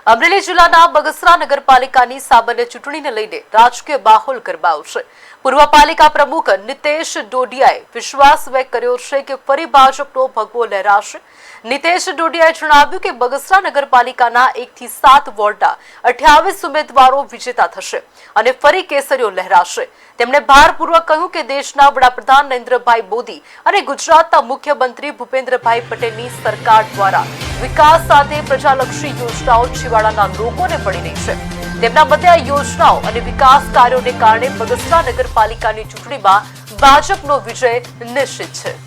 અમરેલી જિલ્લાના બગસરા નગરપાલિકાની સામાન્ય ચૂંટણીને લઈને રાજકીય માહોલ ગરમાયો છે। પૂર્વ પાલિકા પ્રમુખ નિતેશ ડોડિયાએ વિશ્વાસ વ્યક્ત કર્યો છે કે ફરી ભાજપનો ભગવો લહેરાશે। નિતેશ ડોડિયાએ જણાવ્યું કે બગસરા નગરપાલિકાના 1 થી 7 વોર્ડના 28 ઉમેદવારો વિજેતા થશે અને ફરી કેસરીઓ લહેરાશે। તેમણે ભારપૂર્વક કહ્યું કે દેશના વડાપ્રધાન નરેન્દ્રભાઈ મોદી અને ગુજરાતના મુખ્યમંત્રી ભૂપેન્દ્રભાઈ પટેલની સરકાર દ્વારા વિકાસ સાથે પ્રજાલક્ષી યોજનાઓ છેવાડાના લોકોને મળી રહી છે। તેમના મતે આ યોજનાઓ અને વિકાસ કાર્યોને કારણે બગસરા નગરપાલિકાની ચૂંટણીમાં ભાજપનો વિજય નિશ્ચિત છે।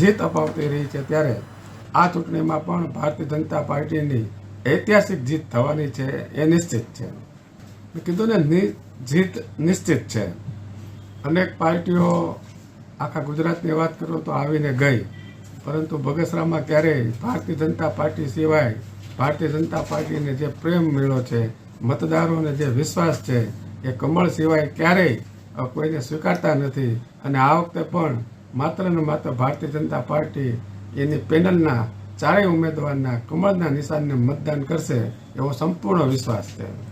જીત અપાવતી રહી છે ત્યારે આ ચૂંટણીમાં પણ ભારતીય જનતા પાર્ટીની ઐતિહાસિક જીત થવાની છે એ નિશ્ચિત છે। મેં કીધું ને જીત નિશ્ચિત છે। અનેક પાર્ટીઓ આખા ગુજરાતની વાત કરું તો આવીને ગઈ, પરંતુ બગસરામાં ક્યારેય ભારતીય જનતા પાર્ટી સિવાય ભારતીય જનતા પાર્ટીને જે પ્રેમ મળ્યો છે, મતદારોને જે વિશ્વાસ છે, એ કમળ સિવાય ક્યારેય કોઈને સ્વીકારતા નથી। અને આ વખતે પણ માત્ર ને માત્ર ભારતીય જનતા પાર્ટી એની પેનલના ચારેય ઉમેદવારના કમળના નિશાનને મતદાન કરશે એવો સંપૂર્ણ વિશ્વાસ છે।